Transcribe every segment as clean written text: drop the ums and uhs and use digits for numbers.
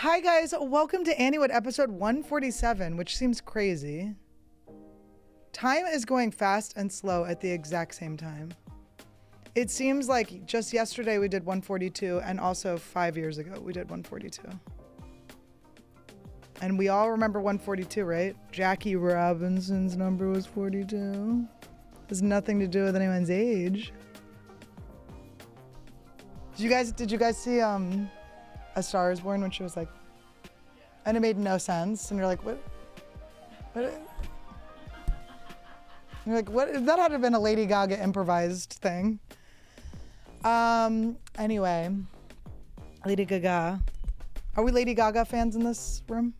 Hi guys, welcome to Anniewood episode 147, which seems crazy. Time is going fast and slow at the exact same time. It seems like just yesterday we did 142 and also 5 years ago we did 142. And we all remember 142, right? Jackie Robinson's number was 42. Has nothing to do with anyone's age. Did you guys see A Star Is Born when she was like, and it made no sense, and you're like, what? You're like, what? That had to have been a Lady Gaga improvised thing. Anyway, Lady Gaga. Are we Lady Gaga fans in this room?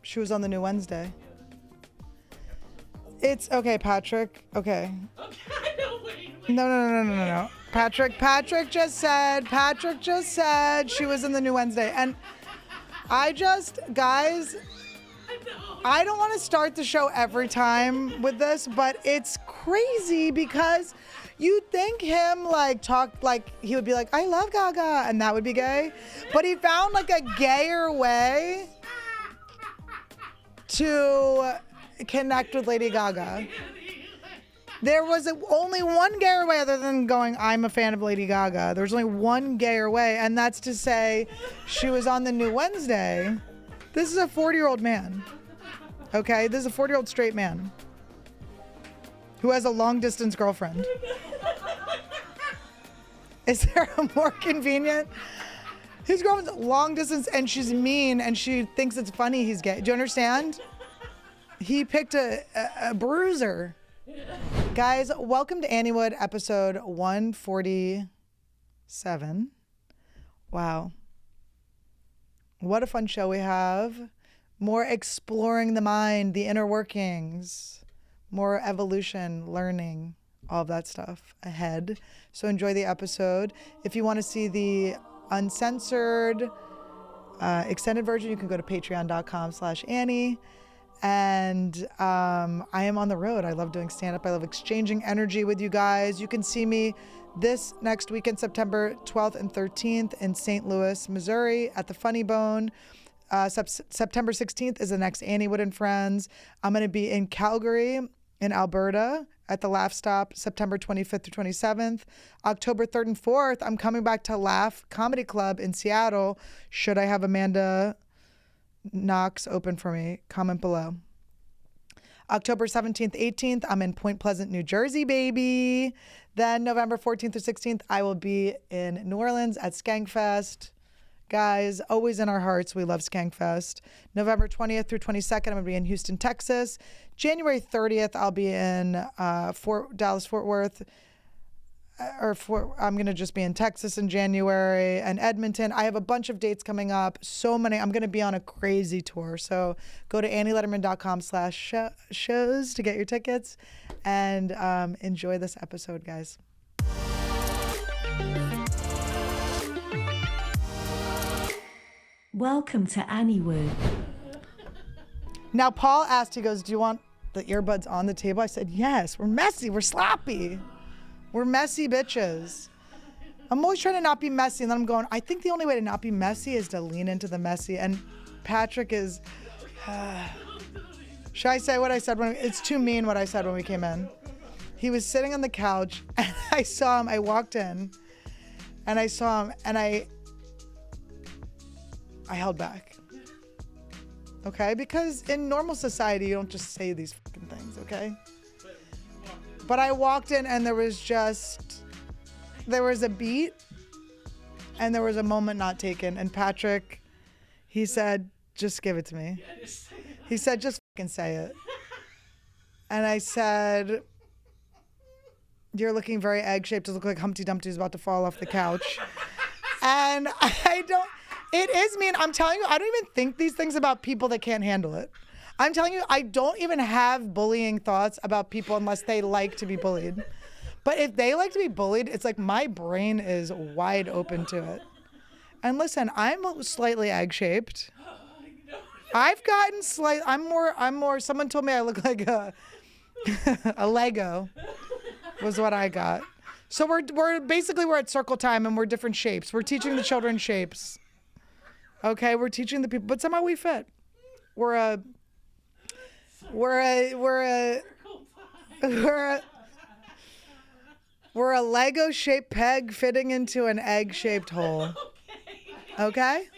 She was on the new Wednesday. It's okay, Patrick. Okay. No. Patrick just said she was in the new Wednesday. And guys, I don't want to start the show every time with this, but it's crazy because you'd think him he would be like, I love Gaga, and that would be gay. But he found like a gayer way to connect with Lady Gaga. There was only one gayer way other than going, I'm a fan of Lady Gaga. There was only one gayer way, and that's to say she was on the new Wednesday. This is a 40-year-old man, okay? This is a 40-year-old straight man who has a long-distance girlfriend. Is there a more convenient? His girlfriend's long distance, and she's mean, and she thinks it's funny he's gay. Do you understand? He picked a bruiser. Guys, welcome to Anniewood episode 147. Wow. What a fun show we have. More exploring the mind, the inner workings, more evolution, learning, all of that stuff ahead. So enjoy the episode. If you want to see the uncensored extended version, you can go to patreon.com/Annie. And I am on the road. I love doing stand-up. I love exchanging energy with you guys. You can see me this next weekend, September 12th and 13th in St. Louis, Missouri at the Funny Bone. September 16th is the next Anniewood and Friends. I'm going to be in Calgary in Alberta at the Laugh Stop September 25th through 27th. October 3rd and 4th, I'm coming back to Laugh Comedy Club in Seattle. Should I have Amanda Knox open for me? Comment below. October 17th, 18th, I'm in Point Pleasant, New Jersey, baby. Then November 14th through 16th, I will be in New Orleans at Skankfest. Guys, always in our hearts, we love Skankfest. November 20th through 22nd, I'm going to be in Houston, Texas. January 30th, I'll be in Dallas, Fort Worth. I'm going to just be in Texas in January and Edmonton. I have a bunch of dates coming up. So many. I'm going to be on a crazy tour. So go to AnnieLederman.com/shows to get your tickets and enjoy this episode, guys. Welcome to Anniewood. Now, Paul asked, he goes, do you want the earbuds on the table? I said, yes. We're messy. We're sloppy. We're messy bitches. I'm always trying to not be messy, and then I'm going, I think the only way to not be messy is to lean into the messy. And Patrick is, should I say what I said it's too mean what I said when we came in. He was sitting on the couch, and I saw him. I walked in, and I saw him, and I held back. Okay? Because in normal society, you don't just say these fucking things, okay? But I walked in and there was a beat and there was a moment not taken. And Patrick, he said, just give it to me. He said, just fucking say it. And I said, you're looking very egg-shaped. It looks like Humpty Dumpty's about to fall off the couch. And it is mean. I'm telling you, I don't even think these things about people that can't handle it. I'm telling you, I don't even have bullying thoughts about people unless they like to be bullied. But if they like to be bullied, it's like my brain is wide open to it. And listen, I'm slightly egg-shaped. I've gotten I'm more, someone told me I look like a Lego was what I got. So we're basically we're at circle time and we're different shapes. We're teaching the children shapes. Okay, we're teaching the people, but somehow we fit. We're a Lego shaped peg fitting into an egg shaped hole. Okay?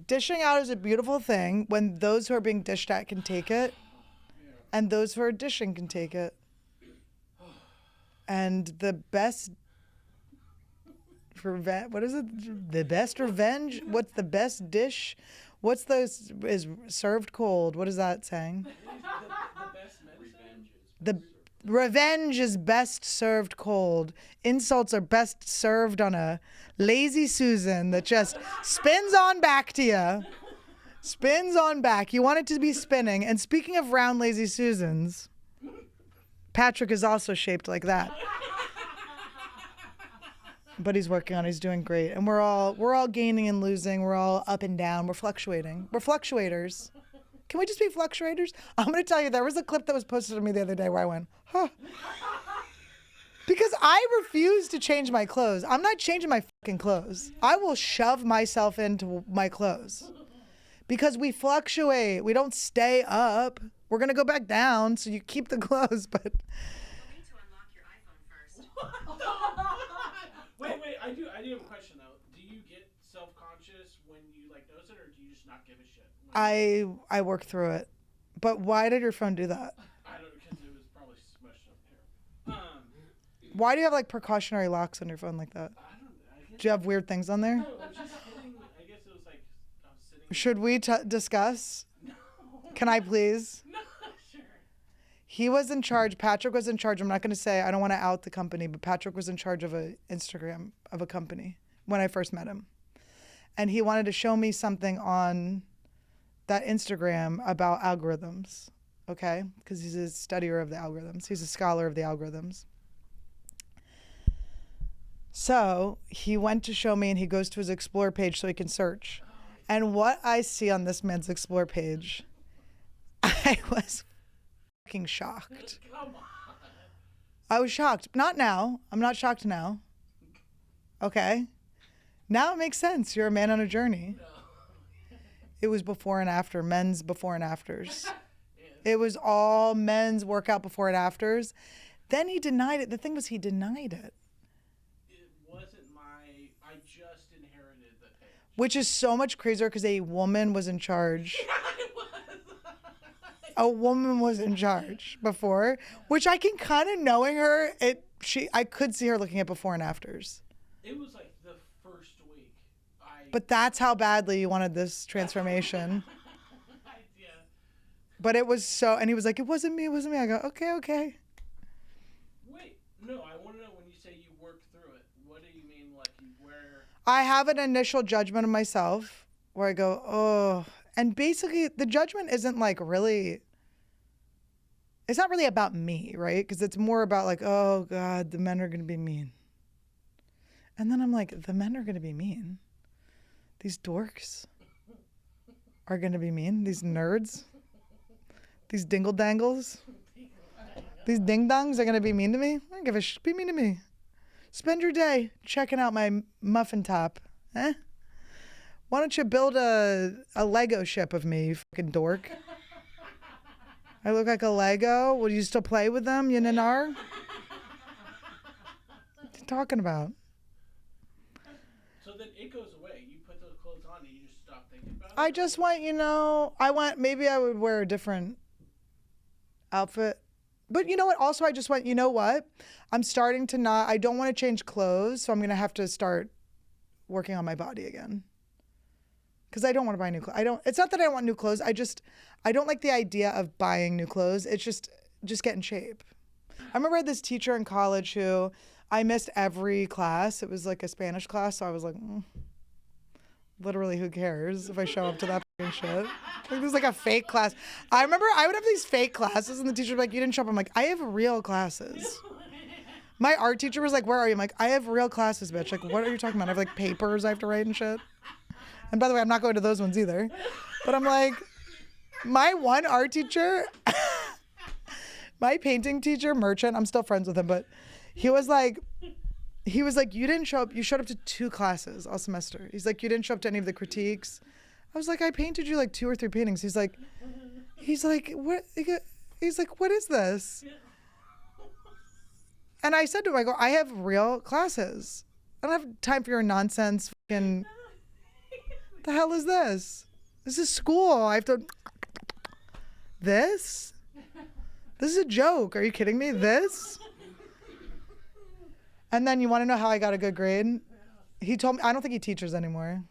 Dishing out is a beautiful thing when those who are being dished at can take it, and those who are dishing can take it. And the best what is it? The best revenge? What's the best dish? What's the is served cold? What is that saying? The revenge is best served cold. Insults are best served on a lazy Susan that just spins on back to you. Spins on back. You want it to be spinning. And speaking of round lazy Susans, Patrick is also shaped like that. But he's working on it. He's doing great. And we're all gaining and losing. We're all up and down. We're fluctuating. We're fluctuators. Can we just be fluctuators? I'm going to tell you, there was a clip that was posted to me the other day where I went, huh. Because I refuse to change my clothes. I'm not changing my fucking clothes. I will shove myself into my clothes. Because we fluctuate. We don't stay up. We're going to go back down, so you keep the clothes, but... You'll need to unlock your iPhone first. Wait, I do have a question, though. Do you get self-conscious when you, like, notice it, or do you just not give a shit? I work through it. But why did your phone do that? I don't know, because it was probably smushed up here. Why do you have, like, precautionary locks on your phone like that? I don't know. Do you have weird things on there? No, I was just kidding. I guess it was like, I was sitting... Should we discuss? No. Can I please? No, sure. He was in charge. Patrick was in charge. I'm not going to say, I don't want to out the company, but Patrick was in charge of a Instagram of a company when I first met him. And he wanted to show me something on that Instagram about algorithms, okay? Because he's a studier of the algorithms. He's a scholar of the algorithms. So he went to show me, and he goes to his Explore page so he can search. And what I see on this man's Explore page, I was fucking shocked. Come on. I was shocked. Not now. I'm not shocked now. Okay? Now it makes sense. You're a man on a journey. No. It was before and after, men's before and afters. It was all men's workout before and afters. Then he denied it. The thing was, he denied it. It wasn't I just inherited the page. Which is so much crazier because a woman was in charge. It was. A woman was in charge before, which I can kind of, knowing her, I could see her looking at before and afters. It was like the first week. But that's how badly you wanted this transformation. Yeah. But it was so, and he was like, it wasn't me. I go, okay. Wait, no, I want to know when you say you work through it, what do you mean, like where? I have an initial judgment of myself where I go, oh, and basically the judgment isn't like really, it's not really about me, right? Because it's more about like, oh God, the men are going to be mean. And then I'm like, the men are going to be mean. These dorks are going to be mean. These nerds, these dingle dangles, these ding dongs are going to be mean to me. I don't give a shit. Be mean to me. Spend your day checking out my muffin top. Eh? Why don't you build a Lego ship of me, you fucking dork? I look like a Lego. Will you still play with them, yin and ar? What are you talking about? So then it goes away. You put those clothes on and you just stop thinking about it? I just want, maybe I would wear a different outfit. But you know what? Also, I just went, you know what? I'm starting to I don't want to change clothes, so I'm going to have to start working on my body again. Because I don't want to buy new clothes. It's not that I don't want new clothes. I don't like the idea of buying new clothes. It's just get in shape. I remember I had this teacher in college who I missed every class. It was like a Spanish class, so I was like, literally, who cares if I show up to that fucking shit? Like, it was like a fake class. I remember I would have these fake classes, and the teacher would be like, you didn't show up. I'm like, I have real classes. My art teacher was like, where are you? I'm like, I have real classes, bitch. Like, what are you talking about? I have like papers I have to write and shit. And by the way, I'm not going to those ones either. But I'm like, my one art teacher, my painting teacher, Merchant, I'm still friends with him, but He was like, you didn't show up. You showed up to 2 classes all semester. He's like, you didn't show up to any of the critiques. I was like, I painted you like 2 or 3 paintings. He's like, what? He's like, what is this? And I said to him, I go, I have real classes. I don't have time for your nonsense. Fucking, the hell is this? This is school. I have to. This is a joke. Are you kidding me? This? And then you want to know how I got a good grade? He told me, I don't think he teaches anymore.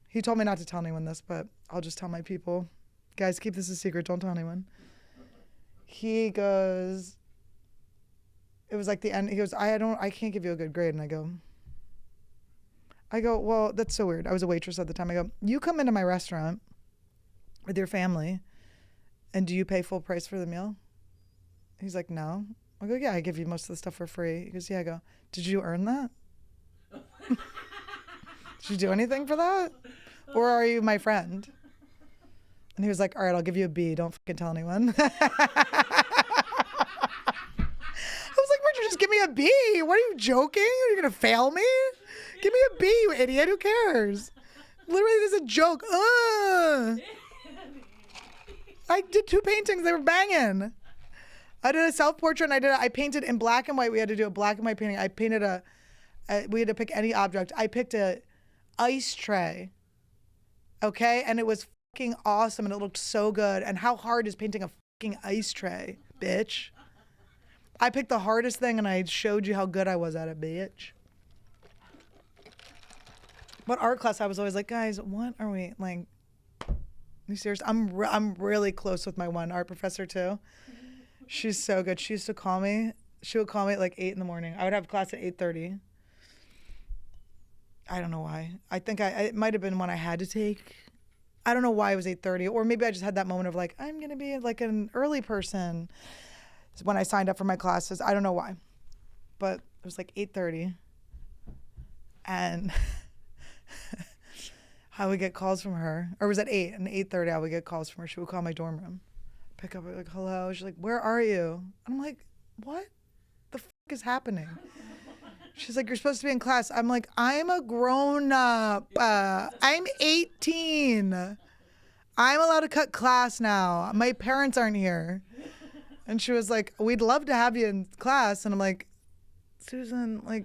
He told me not to tell anyone this, but I'll just tell my people. Guys, keep this a secret. Don't tell anyone. He goes, it was like the end. He goes, I can't give you a good grade. And I go, well, that's so weird. I was a waitress at the time. I go, you come into my restaurant with your family, and do you pay full price for the meal? He's like, no. I go, yeah, I give you most of the stuff for free. He goes, yeah. I go, did you earn that? Did you do anything for that? Or are you my friend? And he was like, all right, I'll give you a B. Don't fucking tell anyone. I was like, Richard, just give me a B. What are you joking? Are you going to fail me? Give me a B, you idiot. Who cares? Literally, this is a joke. I did 2 paintings. They were banging. I did a self-portrait, and I painted in black and white. We had to do a black and white painting. I painted we had to pick any object. I picked a ice tray, okay? And it was fucking awesome, and it looked so good. And how hard is painting a fucking ice tray, bitch? I picked the hardest thing, and I showed you how good I was at it, bitch. But art class, I was always like, guys, what are we, like, are you serious? I'm really close with my one art professor, too. She's so good. She used to call me. She would call me at like 8 in the morning. I would have class at 8:30. I don't know why. I think it might have been one I had to take. I don't know why it was 8:30. Or maybe I just had that moment of like, I'm going to be like an early person when I signed up for my classes. I don't know why. But it was like 8:30. And I would get calls from her. Or it was at 8. And 8:30 I would get calls from her. She would call my dorm room. Pick up, like, hello. She's like, where are you? And I'm like, what the fuck is happening? She's like, you're supposed to be in class. I'm like, I'm a grown up. I'm 18. I'm allowed to cut class now. My parents aren't here. And she was like, we'd love to have you in class. And I'm like, Susan, like,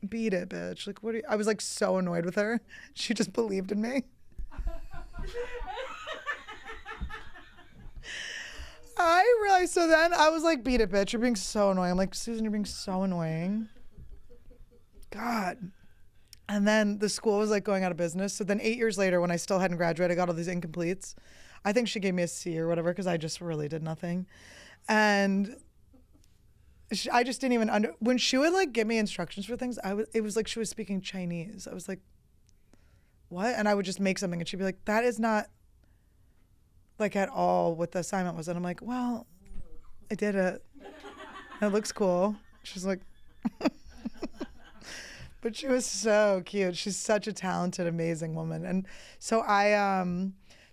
beat it, bitch. Like, what are you? I was like so annoyed with her. She just believed in me. I realized, so then I was like, beat it, bitch. You're being so annoying. I'm like, Susan, you're being so annoying. God. And then the school was like going out of business. So then 8 years later, when I still hadn't graduated, I got all these incompletes. I think she gave me a C or whatever because I just really did nothing. And I just didn't even when she would like give me instructions for things, it was like she was speaking Chinese. I was like, what? And I would just make something and she'd be like, that is not like at all what the assignment was. And I'm like, well, I did it. And it looks cool. She's like, but she was so cute. She's such a talented, amazing woman. And so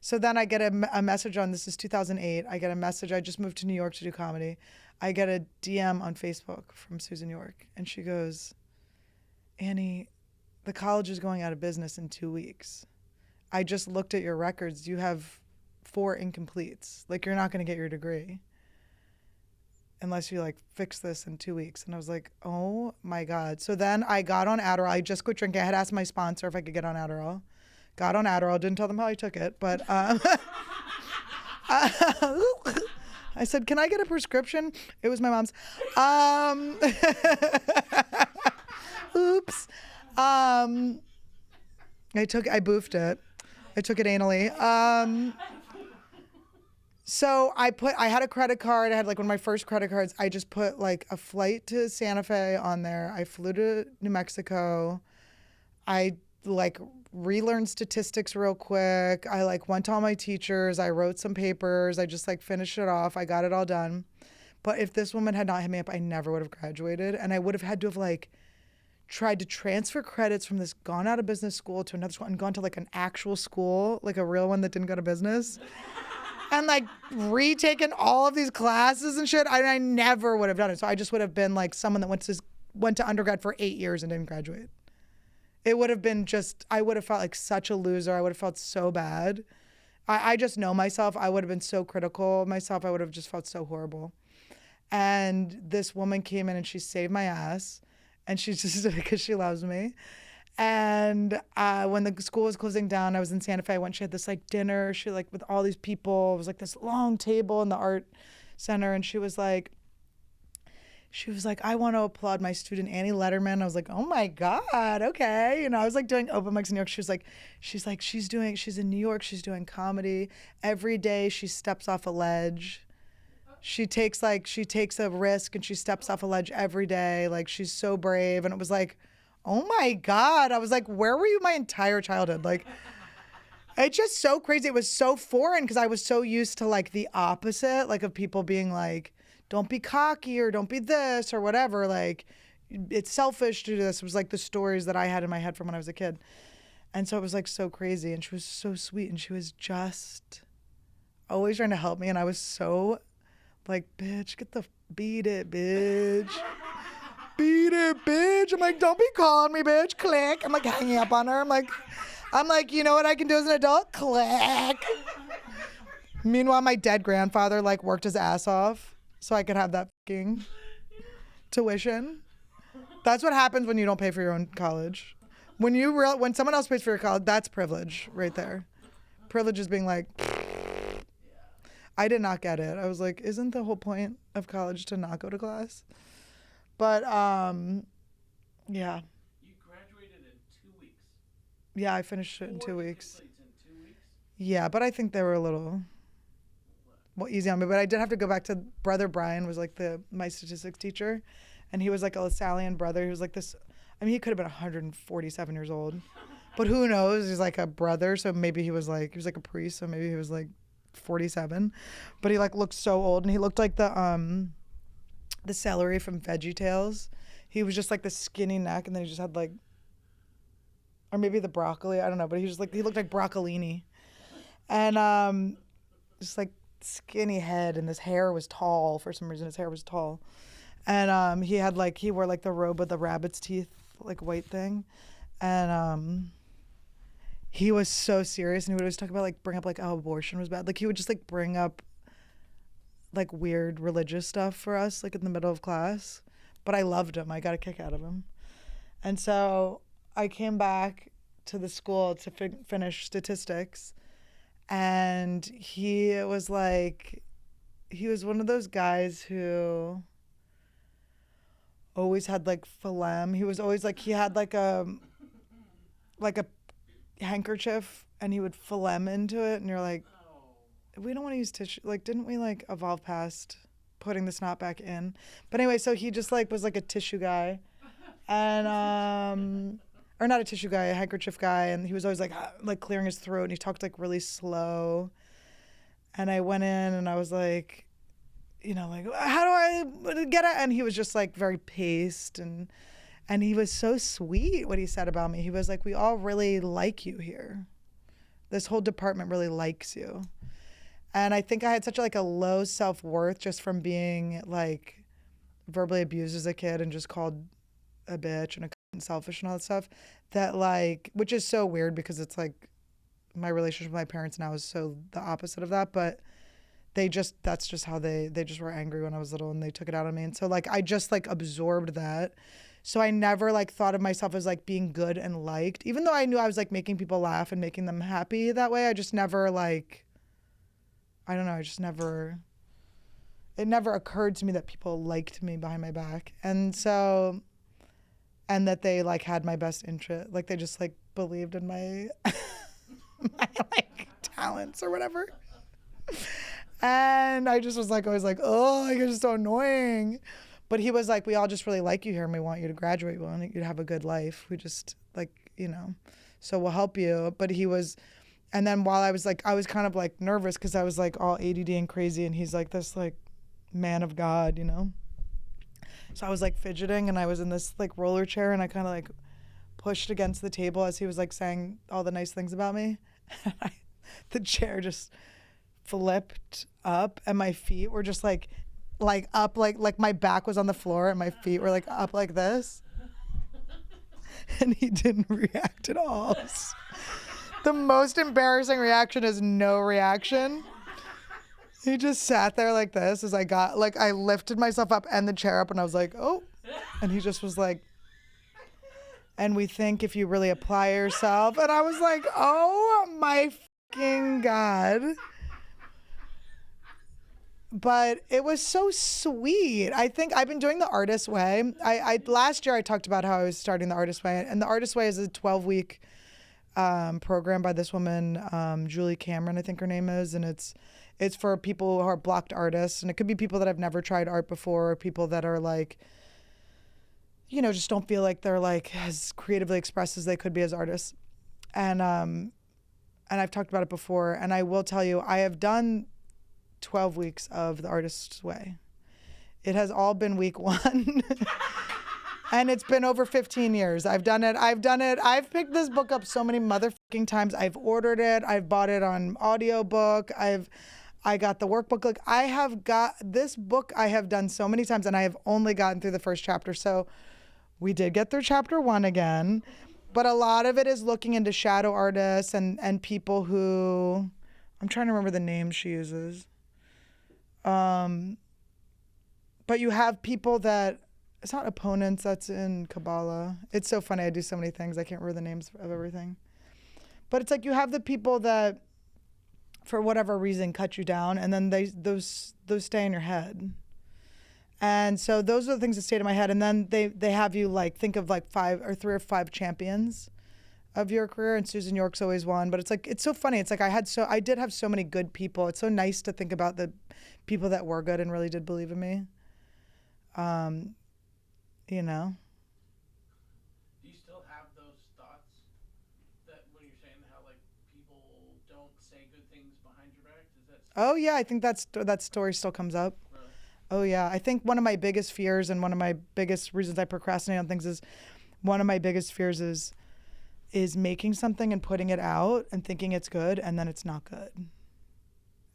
so then I get a message this is 2008. I get a message. I just moved to New York to do comedy. I get a DM on Facebook from Susan York. And she goes, Annie, the college is going out of business in 2 weeks. I just looked at your records. You have 4 incompletes. Like, you're not going to get your degree unless you like fix this in 2 weeks. And I was like, oh my God. So then I got on Adderall. I just quit drinking. I had asked my sponsor if I could get on Adderall. Got on Adderall. Didn't tell them how I took it, but I said, can I get a prescription? It was my mom's. Oops. I boofed it. I took it anally. So I had a credit card. I had like one of my first credit cards. I just put like a flight to Santa Fe on there. I flew to New Mexico. I like relearned statistics real quick. I like went to all my teachers. I wrote some papers. I just like finished it off. I got it all done. But if this woman had not hit me up, I never would have graduated. And I would have had to have like tried to transfer credits from this gone out of business school to another school and gone to like an actual school, like a real one that didn't go to business. and like retaken all of these classes and shit. I never would have done it. So I just would have been like someone that went to undergrad for 8 years and didn't graduate. It would have been just, I would have felt like such a loser. I would have felt so bad. I just know myself. I would have been so critical of myself. I would have just felt so horrible. And this woman came in and she saved my ass. And she's just because she loves me. And when the school was closing down, I was in Santa Fe. I went, she had this like dinner. She like with all these people. It was like this long table in the art center. And she was like, I want to applaud my student, Annie Lederman. I was like, oh my God, okay. You know, I was like doing open mics in New York. She's in New York, she's doing comedy. Every day she steps off a ledge. She takes a risk and she steps off a ledge every day. Like she's so brave. And it was like, oh my God. I was like, where were you my entire childhood? Like, it's just so crazy. It was so foreign because I was so used to like the opposite, like of people being like, don't be cocky or don't be this or whatever. Like, it's selfish to do this. It was like the stories that I had in my head from when I was a kid. And so it was like so crazy. And she was so sweet. And she was just always trying to help me. And I was so like, bitch, beat it, bitch. Beat it, bitch. I'm like, don't be calling me, bitch. Click. I'm like hanging up on her. I'm like, you know what I can do as an adult? Click. Meanwhile, my dead grandfather like worked his ass off so I could have that fucking tuition. That's what happens when you don't pay for your own college. When someone else pays for your college, that's privilege right there. Privilege is being like, I did not get it. I was like, isn't the whole point of college to not go to class? But yeah. You graduated in 2 weeks. Yeah, I finished it in 2 weeks. In 2 weeks? Yeah, but I think they were a little easy on me. But I did have to go back to Brother Brian was like my statistics teacher. And he was like a Lasallian brother. He was like this, I mean, he could have been 147 years old. But who knows? He's like a brother. So maybe he was like a priest. So maybe he was like 47. But he like looked so old. And he looked like the celery from VeggieTales. He was just like the skinny neck. And then he just had like, or maybe the broccoli. I don't know. But he looked like broccolini. And just like skinny head. And his hair was tall. For some reason, his hair was tall. And he wore like the robe with the rabbit's teeth, like white thing. And he was so serious, and he would always talk about like bring up like how abortion was bad. Like he would just like bring up like weird religious stuff for us like in the middle of class. But I loved him. I got a kick out of him. And so I came back to the school to finish statistics, and he was one of those guys who always had like phlegm. He was always like, he had like a handkerchief and he would phlegm into it, and you're like, we don't want to use tissue. Like, didn't we like evolve past putting the snot back in? But anyway, so he just like was like a tissue guy, and or not a tissue guy, a handkerchief guy, and he was always like clearing his throat, and he talked like really slow. And I went in and I was like, you know, like, how do I get it? And he was just like very paced, and he was so sweet what he said about me. He was like, we all really like you here. This whole department really likes you. And I think I had such a low self-worth just from being like verbally abused as a kid and just called a bitch and selfish and all that stuff, that like, which is so weird because it's like my relationship with my parents now is so the opposite of that, but that's just how they just were angry when I was little and they took it out on me. And so like I just like absorbed that. So I never like thought of myself as like being good and liked, even though I knew I was like making people laugh and making them happy that way. I just never like, I don't know, it never occurred to me that people liked me behind my back. And so, and that they like had my best interest, like they just like believed in my, my like talents or whatever. And I just was like, always like, oh, you're just so annoying. But he was like, we all just really like you here and we want you to graduate. We want you to have a good life. We just like, you know, so we'll help you. But he was, and then while I was like, I was kind of like nervous because I was like all ADD and crazy, and he's like this like man of God, you know? So I was like fidgeting, and I was in this like roller chair, and I kind of like pushed against the table as he was like saying all the nice things about me. The chair just flipped up and my feet were just like up, like my back was on the floor and my feet were like up like this. And he didn't react at all. The most embarrassing reaction is no reaction. He just sat there like this as I lifted myself up and the chair up and I was like, oh. And he just was like, and we think if you really apply yourself. And I was like, oh my fucking God. But it was so sweet. I think I've been doing the Artist Way. I last year I talked about how I was starting the Artist Way, and the Artist Way is a 12-week program by this woman, Julie Cameron, I think her name is, and it's for people who are blocked artists, and it could be people that have never tried art before, or people that are like, you know, just don't feel like they're like as creatively expressed as they could be as artists, and I've talked about it before, and I will tell you, I have done 12 weeks of the Artist's Way. It has all been week 1. And it's been over 15 years. I've done it. I've picked this book up so many motherfucking times. I've ordered it. I've bought it on audiobook. I got the workbook. Like I have got this book I have done so many times and I have only gotten through the first chapter. So we did get through chapter 1 again, but a lot of it is looking into shadow artists and people who, I'm trying to remember the names she uses. But you have people that, it's not opponents, that's in Kabbalah. It's so funny, I do so many things, I can't remember the names of everything. But it's like you have the people that, for whatever reason, cut you down, and then those stay in your head. And so those are the things that stayed in my head. And then they have you like think of like 3 or 5 champions of your career, and Susan York's always one. But it's like, it's so funny. It's like I did have so many good people. It's so nice to think about the people that were good and really did believe in me. You know. Do you still have those thoughts that when you're saying how like people don't say good things behind your back? Is that? Oh yeah, I think that story still comes up. Really? Oh yeah, I think one of my biggest fears and one of my biggest reasons I procrastinate on things is one of my biggest fears is making something and putting it out and thinking it's good and then it's not good.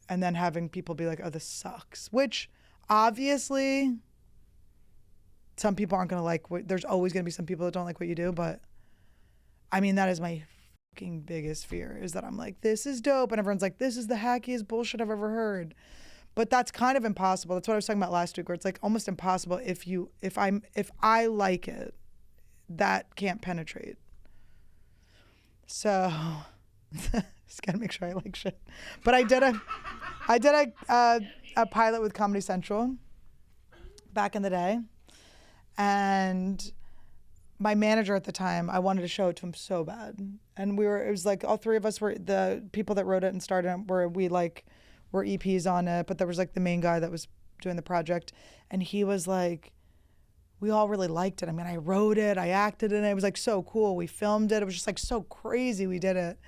And then having people be like, oh, this sucks. Which obviously some people aren't going to like there's always going to be some people that don't like what you do. But I mean, that is my fucking biggest fear, is that I'm like, this is dope. And everyone's like, this is the hackiest bullshit I've ever heard. But that's kind of impossible. That's what I was talking about last week, where it's like almost impossible if I like it, that can't penetrate. So just gotta make sure I like shit. But I did a pilot with Comedy Central back in the day, and my manager at the time, I wanted to show it to him so bad, and it was like all 3 of us were the people that wrote it and started it, were EPs on it, but there was like the main guy that was doing the project, and he was like, we all really liked it. I mean, I wrote it, I acted in it. It was like so cool. We filmed it. It was just like so crazy. We did it.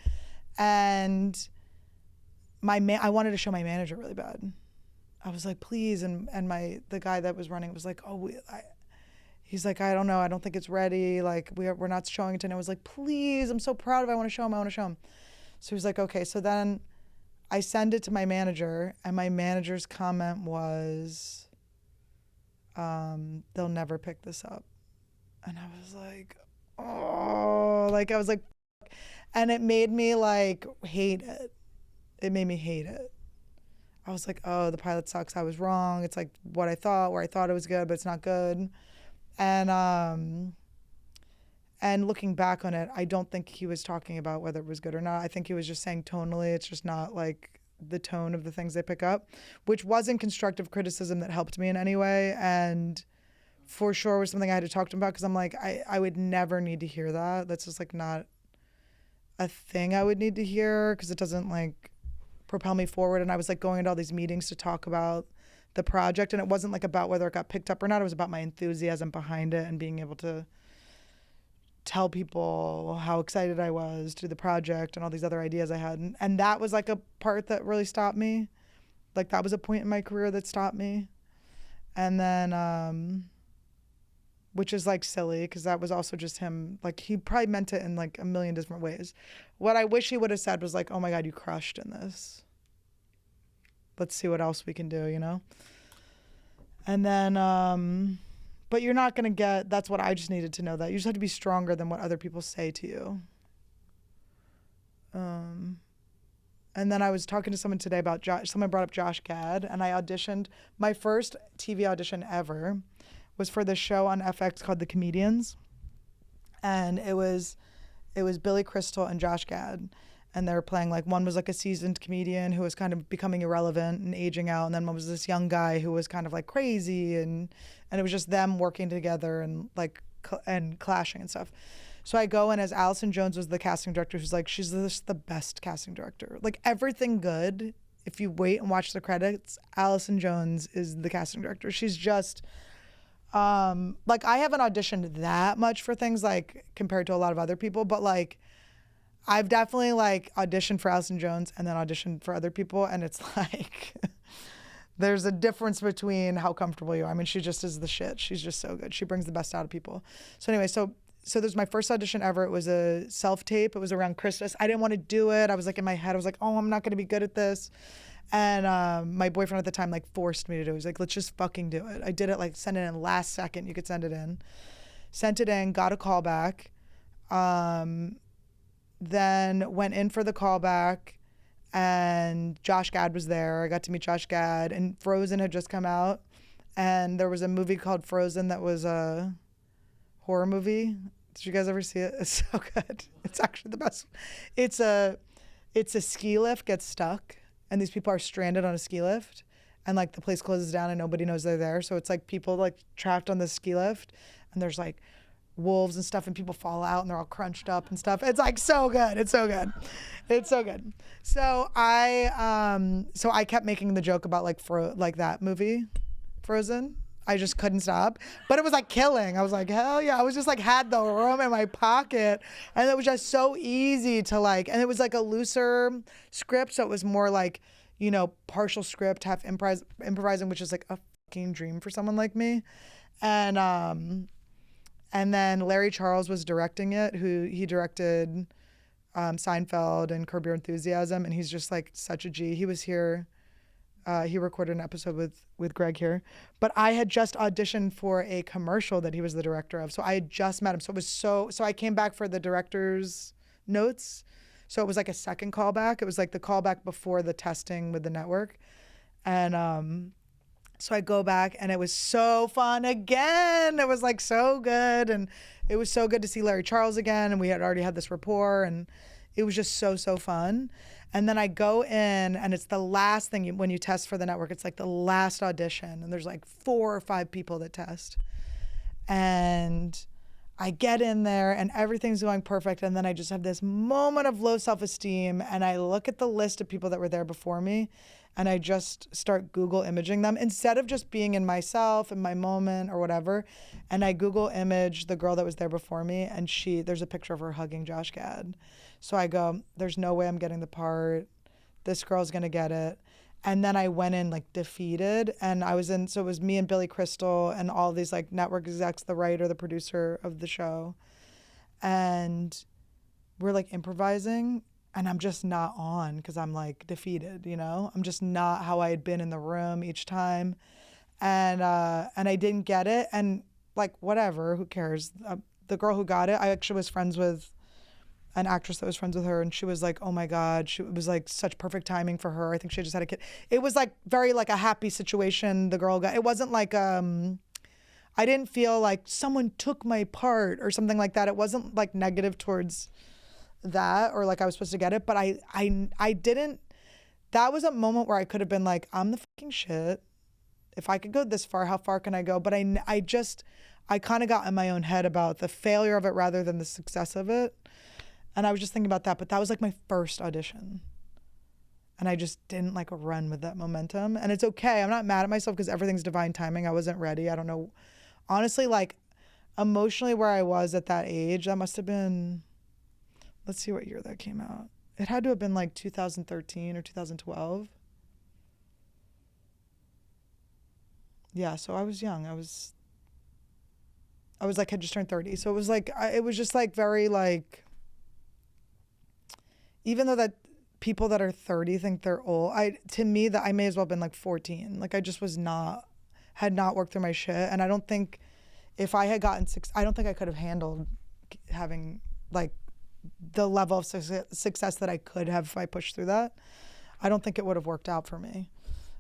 And I wanted to show my manager really bad. I was like, please. And the guy that was running was like, he's like, I don't know. I don't think it's ready. Like we're not showing it to him. I was like, please, I'm so proud of it. I want to show him. So he was like, okay. So then I send it to my manager, and my manager's comment was, they'll never pick this up. And I was like, oh, like I was like, and it made me like hate it. It made me hate it. I was like, oh, the pilot sucks. I was wrong. It's like what I thought, where I thought it was good, but it's not good. And looking back on it, I don't think he was talking about whether it was good or not. I think he was just saying tonally, it's just not like the tone of the things they pick up, which wasn't constructive criticism that helped me in any way. And for sure was something I had to talk to him about, because I'm like, I would never need to hear that. That's just like not a thing I would need to hear, because it doesn't like propel me forward. And I was like going into all these meetings to talk about the project, and it wasn't like about whether it got picked up or not. It was about my enthusiasm behind it and being able to tell people how excited I was to the project and all these other ideas I had. And that was like a part that really stopped me. Like that was a point in my career that stopped me. And then, which is like silly, because that was also just him. Like he probably meant it in like a million different ways. What I wish he would have said was like, oh my God, you crushed in this. let's see what else we can do, you know? And then, but you're not going to get, that's what I just needed to know, that you just have to be stronger than what other people say to you. And then I was talking to someone today about someone brought up Josh Gad, and I auditioned. My first TV audition ever was for this show on FX called The Comedians. And it was Billy Crystal and Josh Gad. And they were playing, like, one was like a seasoned comedian who was kind of becoming irrelevant and aging out. And then one was this young guy who was kind of like crazy. And it was just them working together and like, and clashing and stuff. So I go in as Allison Jones was the casting director, who's like, she's just the best casting director. Like, everything good, if you wait and watch the credits, Allison Jones is the casting director. She's just, like, I haven't auditioned that much for things, like, compared to a lot of other people, but, like, I've definitely, like, auditioned for Allison Jones and then auditioned for other people, and it's like, there's a difference between how comfortable you are. I mean, she just is the shit. She's just so good. She brings the best out of people. So anyway, so there's my first audition ever. It was a self-tape. It was around Christmas. I didn't want to do it. I was like in my head, I was like, oh, I'm not going to be good at this. And my boyfriend at the time like forced me to do it. He was like, let's just fucking do it. I did it, like, send it in last second. You could send it in. Sent it in, got a call back. Then went in for the callback, and Josh Gad was there. I got to meet Josh Gad, and Frozen had just come out. And there was a movie called Frozen that was a horror movie. Did you guys ever see it? It's so good. It's actually the best. It's a ski lift gets stuck, and these people are stranded on a ski lift, and like the place closes down and nobody knows they're there. So it's like people like trapped on the ski lift, and there's like wolves and stuff, and people fall out and they're all crunched up and stuff. It's like so good. It's so good. It's so good. So I kept making the joke about like that movie, Frozen. I just couldn't stop. But it was like killing. I was like, hell yeah. I was just like had the room in my pocket. And it was just so easy to like, and it was like a looser script. So it was more like, you know, partial script, half improvising, which is like a fucking dream for someone like me. And then Larry Charles was directing it, he directed Seinfeld and Curb Your Enthusiasm. And he's just like such a G. He was here. He recorded an episode with Greg here, but I had just auditioned for a commercial that he was the director of. So I had just met him. So it was so I came back for the director's notes. So it was like a second callback. It was like the callback before the testing with the network. And so I go back, and it was so fun again. It was like so good. And it was so good to see Larry Charles again. And we had already had this rapport, and it was just so fun. And then I go in, and it's the last thing when you test for the network. It's like the last audition, and there's like 4 or 5 people that test. And I get in there, and everything's going perfect. And then I just have this moment of low self-esteem, and I look at the list of people that were there before me, and I just start Google imaging them instead of just being in myself and my moment or whatever. And I Google image the girl that was there before me, and there's a picture of her hugging Josh Gad. So I go, there's no way I'm getting the part. This girl's gonna get it. And then I went in like defeated, and so it was me and Billy Crystal and all these like network execs, the writer, the producer of the show. And we're like improvising, and I'm just not on because I'm like defeated, you know? I'm just not how I had been in the room each time. And I didn't get it. And like, whatever, who cares? The girl who got it, I actually was friends with an actress that was friends with her, and she was like, oh my God, it was like such perfect timing for her. I think she just had a kid. It was like very like a happy situation the girl got. It wasn't like, I didn't feel like someone took my part or something like that. It wasn't like negative towards that or like I was supposed to get it, but I didn't, that was a moment where I could have been like, I'm the fucking shit. If I could go this far, how far can I go? But I kind of got in my own head about the failure of it rather than the success of it. And I was just thinking about that, but that was like my first audition. And I just didn't like run with that momentum. And it's okay. I'm not mad at myself because everything's divine timing. I wasn't ready. I don't know. Honestly, like emotionally where I was at that age, that must have been, let's see what year that came out. It had to have been like 2013 or 2012. Yeah, so I was young. I was like, had just turned 30. So it was like, it was just like very like, even though that people that are 30 think they're old. To me, that I may as well have been like 14. Like I just had not worked through my shit. And I don't think if I had gotten I don't think I could have handled having like the level of success that I could have if I pushed through that. I don't think it would have worked out for me.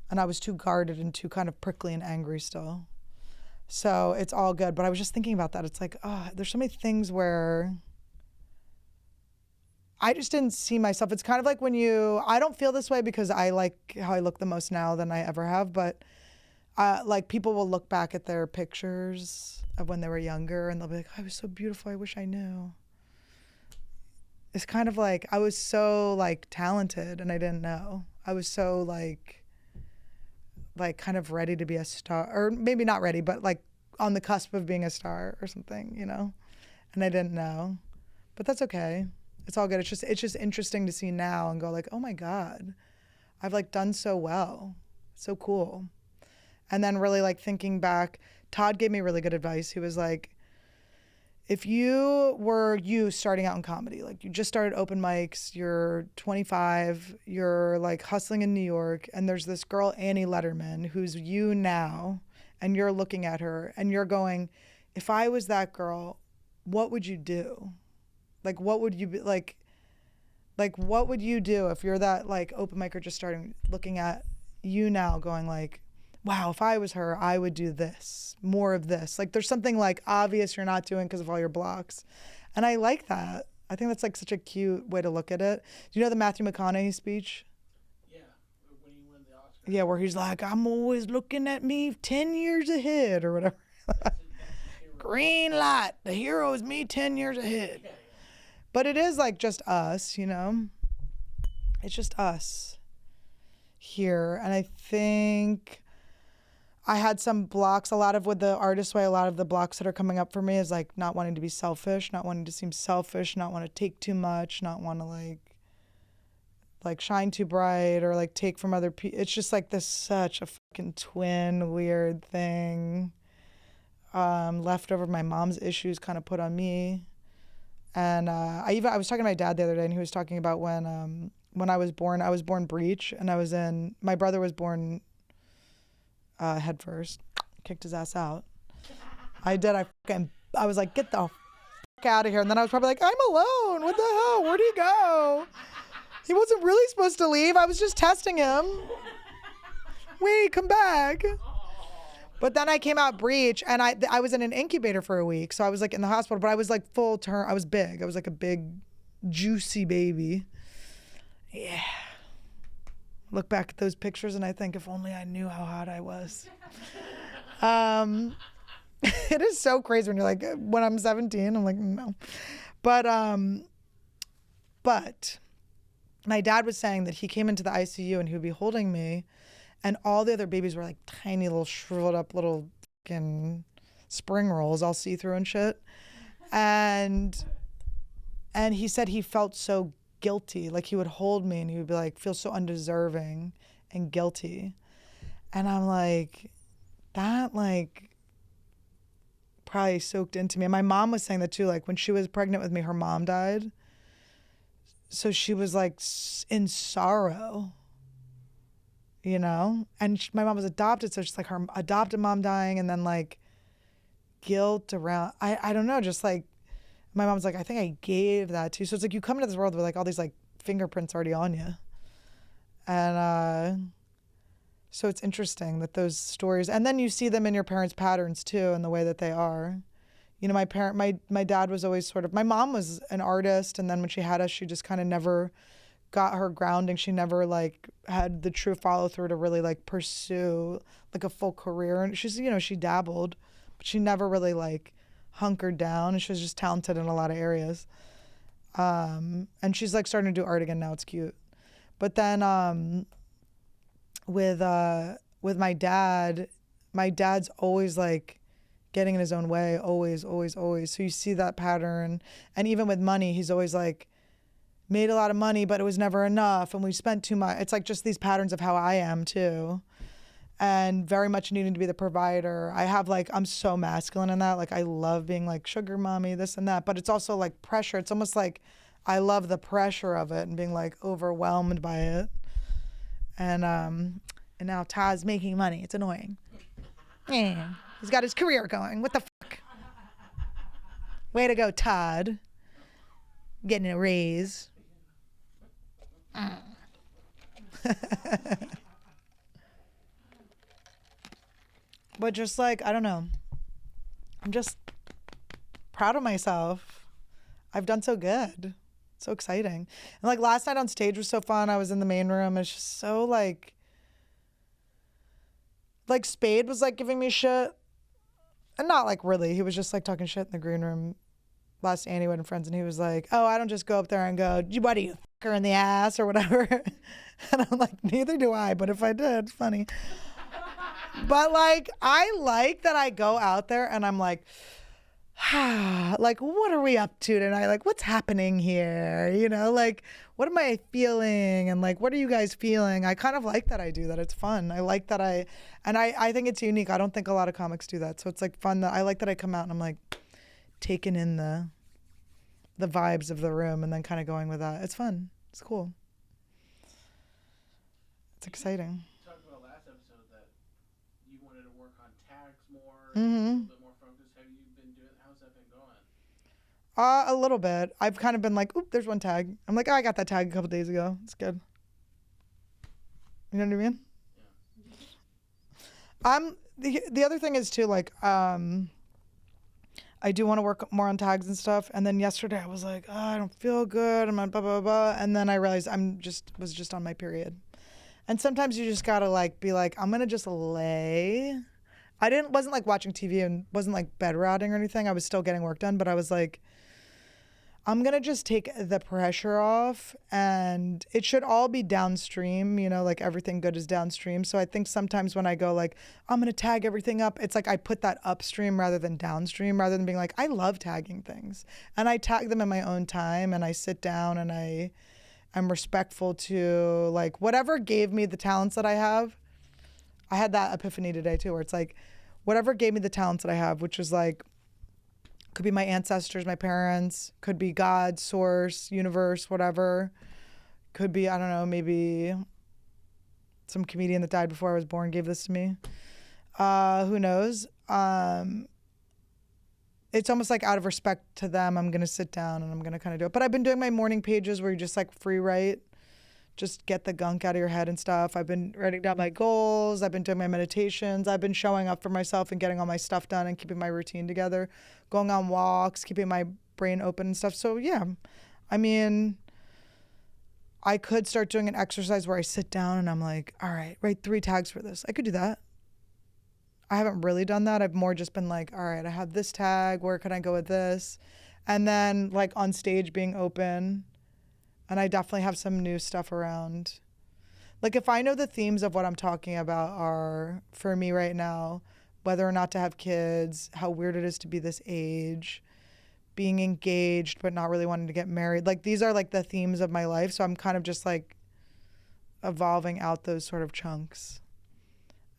And I was too guarded and too kind of prickly and angry still. So it's all good. But I was just thinking about that. It's like, oh, there's so many things where I just didn't see myself. It's kind of like when I don't feel this way because I like how I look the most now than I ever have, but like people will look back at their pictures of when they were younger and they'll be like, I was so beautiful, I wish I knew. It's kind of like I was so like talented and I didn't know. I was so like kind of ready to be a star, or maybe not ready, but like on the cusp of being a star or something, you know? And I didn't know, but that's okay. It's all good. It's just interesting to see now and go like, oh my God, I've like done so well. So cool. And then really like thinking back, Todd gave me really good advice. He was like, if you were starting out in comedy, like you just started open mics, you're 25, you're like hustling in New York, and there's this girl, Annie Lederman, who's you now, and you're looking at her and you're going, if I was that girl, what would you do? Like, what would you be like, what would you do if you're that like open micer just starting, looking at you now going like, wow, if I was her, I would do this, more of this. Like there's something like obvious you're not doing because of all your blocks. And I like that. I think that's like such a cute way to look at it. Do you know the Matthew McConaughey speech? Yeah, when he won the Oscar. Yeah, where he's like, I'm always looking at me 10 years ahead or whatever. Green light. The hero is me 10 years ahead. Yeah. But it is like just us, you know? It's just us here. And I think I had some blocks, a lot of with the artist way, a lot of the blocks that are coming up for me is like not wanting to be selfish, not wanting to seem selfish, not want to take too much, not want to like shine too bright or like take from other people. It's just like this such a fucking twin weird thing. Left over my mom's issues kind of put on me. And I was talking to my dad the other day and he was talking about when I was born breech and my brother was born head first, kicked his ass out. I was like, get the fuck out of here. And then I was probably like, I'm alone. What the hell? Where'd he go? He wasn't really supposed to leave. I was just testing him. Wait, come back. But then I came out breech and I was in an incubator for a week. So I was like in the hospital, but I was like full term. I was big. I was like a big, juicy baby. Yeah. Look back at those pictures and I think if only I knew how hot I was. It is so crazy when you're like, when I'm 17, I'm like, no. But my dad was saying that he came into the ICU and he would be holding me and all the other babies were like tiny little shriveled up little fucking spring rolls, all see-through and shit. And he said he felt so guilty. Like he would hold me and he would be like, feel so undeserving and guilty. And I'm like, that like probably soaked into me. And my mom was saying that too. Like when she was pregnant with me, her mom died. So she was like in sorrow, you know? And my mom was adopted. So she's like her adopted mom dying and then like guilt around, I don't know, just like, my mom's like, I think I gave that to you. So it's like you come into this world with like all these like fingerprints already on you. And so it's interesting that those stories, and then you see them in your parents' patterns too and the way that they are. You know, my dad was always sort of, my mom was an artist and then when she had us, she just kind of never got her grounding. She never like had the true follow through to really like pursue like a full career. And she's, you know, she dabbled, but she never really like hunkered down and she was just talented in a lot of areas. And she's like starting to do art again now. It's cute. But then with my dad's always like getting in his own way, always. So you see that pattern. And even with money, he's always like made a lot of money, but it was never enough. And we spent too much. It's like just these patterns of how I am too. And very much needing to be the provider. I'm so masculine in that. Like I love being like sugar mommy, this and that, but it's also like pressure. It's almost like I love the pressure of it and being like overwhelmed by it. And now Todd's making money. It's annoying. Yeah. He's got his career going. What the fuck? Way to go, Todd. Getting a raise. But just like, I don't know. I'm just proud of myself. I've done so good. So exciting. And like last night on stage was so fun. I was in the main room. It's just so like Spade was like giving me shit. And not like really. He was just like talking shit in the green room. Last Anniewood and Friends, and he was like, oh, I don't just go up there and go, what do you fuck her in the ass or whatever. And I'm like, neither do I, but if I did, it's funny. But like, I like that I go out there and I'm like, like, what are we up to tonight? Like, what's happening here? You know, like, what am I feeling? And like, what are you guys feeling? I kind of like that I do that. It's fun. I like that I think it's unique. I don't think a lot of comics do that. So it's like fun that I like that I come out and I'm like taking in the vibes of the room and then kind of going with that. It's fun. It's cool. It's exciting. You talked about last episode that you wanted to work on tags more, Mm-hmm. a little bit more focused. Have you been doing? How's that been going? A little bit. I've kind of been like, oop, there's one tag. I'm like, oh, I got that tag a couple days ago. It's good. You know what I mean? Yeah. The other thing is too, like, I do want to work more on tags and stuff. And then yesterday I was like, oh, I don't feel good. I'm on blah, blah, blah. And then I realized was just on my period. And sometimes you just got to like, be like, I'm going to just lay. Wasn't like watching TV and wasn't like bed rotting or anything. I was still getting work done, but I was like, I'm going to just take the pressure off, and it should all be downstream, you know, like everything good is downstream. So I think sometimes when I go like, I'm going to tag everything up, it's like I put that upstream rather than downstream, rather than being like, I love tagging things. And I tag them in my own time, and I sit down and I'm respectful to like whatever gave me the talents that I have. I had that epiphany today too, where it's like, whatever gave me the talents that I have, which is like, could be my ancestors, my parents, could be God, source, universe, whatever. Could be, I don't know, maybe some comedian that died before I was born gave this to me. Who knows? It's almost like out of respect to them, I'm going to sit down and I'm going to kind of do it. But I've been doing my morning pages where you just like free write, just get the gunk out of your head and stuff. I've been writing down my goals. I've been doing my meditations. I've been showing up for myself and getting all my stuff done and keeping my routine together, going on walks, keeping my brain open and stuff. So yeah, I mean, I could start doing an exercise where I sit down and I'm like, all right, write 3 tags for this. I could do that. I haven't really done that. I've more just been like, all right, I have this tag. Where can I go with this? And then like on stage being open. And I definitely have some new stuff around. Like if I know the themes of what I'm talking about are, for me right now, whether or not to have kids, how weird it is to be this age, being engaged but not really wanting to get married. Like these are like the themes of my life. So I'm kind of just like evolving out those sort of chunks.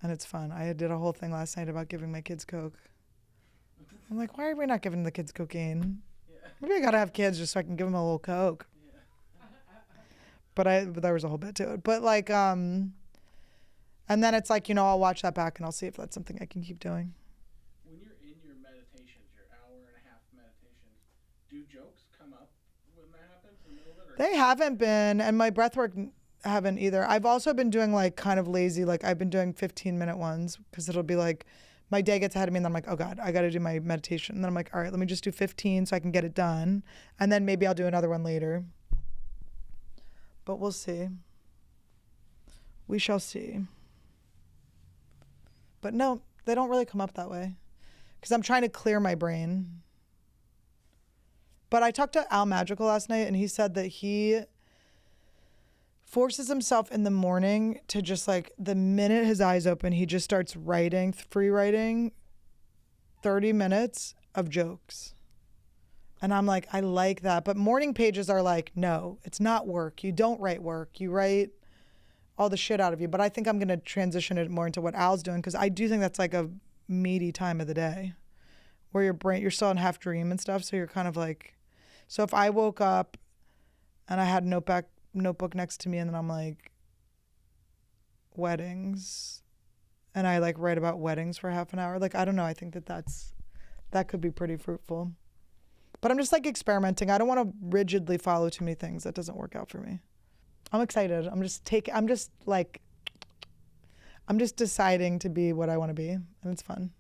And it's fun. I did a whole thing last night about giving my kids Coke. I'm like, why are we not giving the kids cocaine? Yeah. Maybe I gotta have kids just so I can give them a little Coke. But there was a whole bit to it. But like, and then it's like, you know, I'll watch that back and I'll see if that's something I can keep doing. When you're in your meditations, your hour-and-a-half meditations, do jokes come up when that happens in the middle of it? They haven't been, and my breathwork haven't either. I've also been doing like kind of lazy, like I've been doing 15-minute ones because it'll be like, my day gets ahead of me and then I'm like, oh God, I got to do my meditation. And then I'm like, all right, let me just do 15 so I can get it done. And then maybe I'll do another one later. But we'll see. We shall see. But no, they don't really come up that way because I'm trying to clear my brain. But I talked to Al Magical last night and he said that he forces himself in the morning to just like the minute his eyes open, he just starts writing, free writing 30 minutes of jokes. And I'm like, I like that. But morning pages are like, no, it's not work. You don't write work. You write all the shit out of you. But I think I'm going to transition it more into what Al's doing because I do think that's like a meaty time of the day where your brain, you're still in half dream and stuff. So you're kind of like, so if I woke up And I had a notebook next to me, and then I'm like, weddings. And I like write about weddings for half an hour. Like, I don't know. I think that could be pretty fruitful. But I'm just like experimenting. I don't want to rigidly follow too many things. That doesn't work out for me. I'm excited. I'm just deciding to be what I want to be, and it's fun.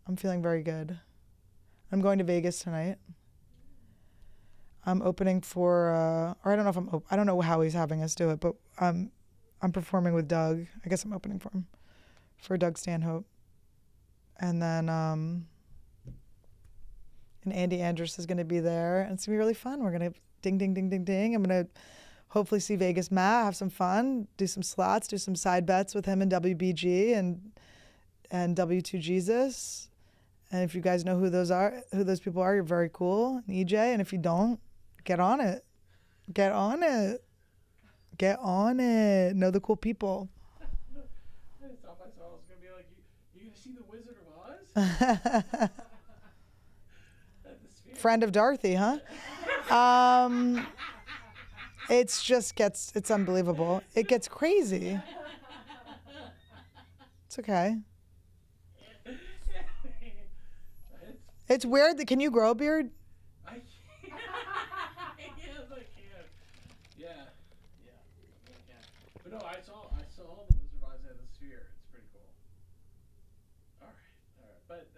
I'm feeling very good. I'm going to Vegas tonight. I'm opening for, or I don't know if I don't know how he's having us do it, but I'm performing with Doug. I guess I'm opening for him, for Doug Stanhope. And then, and Andy Andrus is going to be there, and it's going to be really fun. We're going to ding, ding, ding, ding, ding. I'm going to hopefully see Vegas Matt, have some fun, do some slots, do some side bets with him and WBG and W2 Jesus. And if you guys know who those people are, you're very cool. And EJ, and if you don't, get on it. Get on it. Get on it. Know the cool people. I thought myself I was gonna be like, you gonna see the Wizard of Oz? Friend of Dorothy, huh? It's unbelievable. It gets crazy. It's okay. It's weird. Can you grow a beard? I can. Yes, I can. Yeah, I can. But no, I saw the Wizard of Oz at the Sphere. It's pretty cool. All right. But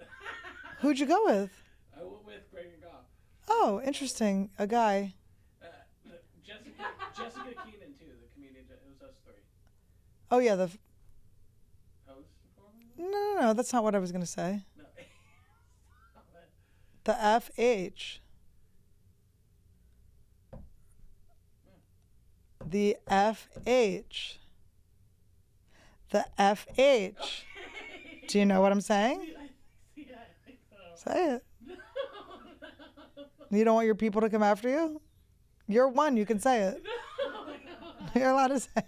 Who'd you go with? I went with Greg and Goff. Oh, interesting. A guy. Jessica Keenan too, the comedian. It was us three. Oh yeah, Host performance? No. That's not what I was gonna say. No. The FH. The FH. The FH. Okay. Do you know what I'm saying? Yeah, I think so. Say it. You don't want your people to come after you? You're one. You can say it. You're allowed to say it.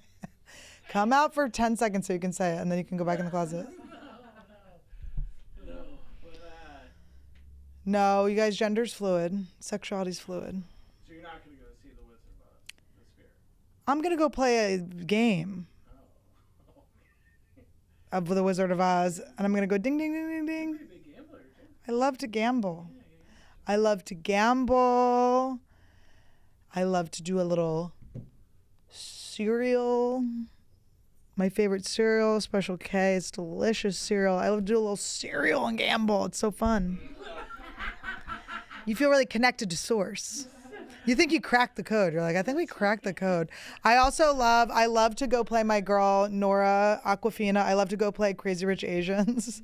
Come out for 10 seconds so you can say it, and then you can go back in the closet. No, you guys, gender's fluid. Sexuality's fluid. So you're not going to go see the Wizard of Oz, the Sphere? I'm going to go play a game of the Wizard of Oz, and I'm going to go ding, ding, ding, ding, ding. You're a pretty big gambler, too. I love to gamble. I love to gamble. I love to do a little cereal. My favorite cereal, Special K. It's delicious cereal. I love to do a little cereal and gamble. It's so fun. You feel really connected to source. You think you cracked the code. You're like, I think we cracked the code. I love to go play my girl, Nora Aquafina. I love to go play Crazy Rich Asians.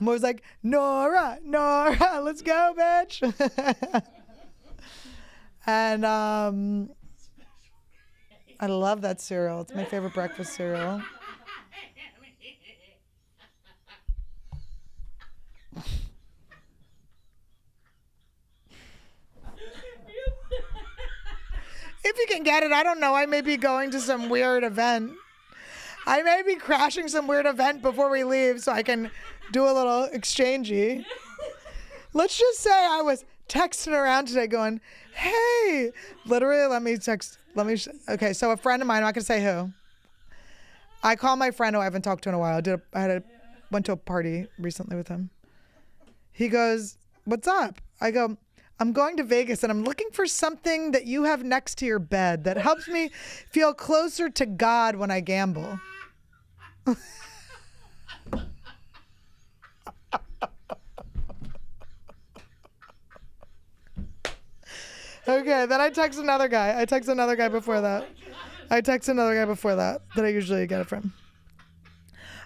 I'm always like, Nora, let's go, bitch. And I love that cereal. It's my favorite breakfast cereal. If you can get it, I don't know. I may be going to some weird event. I may be crashing some weird event before we leave so I can do a little exchangey. Let's just say I was texting around today going, hey, literally, okay, so a friend of mine, I'm not going to say who. I call my friend who I haven't talked to in a while. Went to a party recently with him. He goes, what's up? I go, I'm going to Vegas and I'm looking for something that you have next to your bed that helps me feel closer to God when I gamble. Okay, then I text another guy. Before that I usually get it from.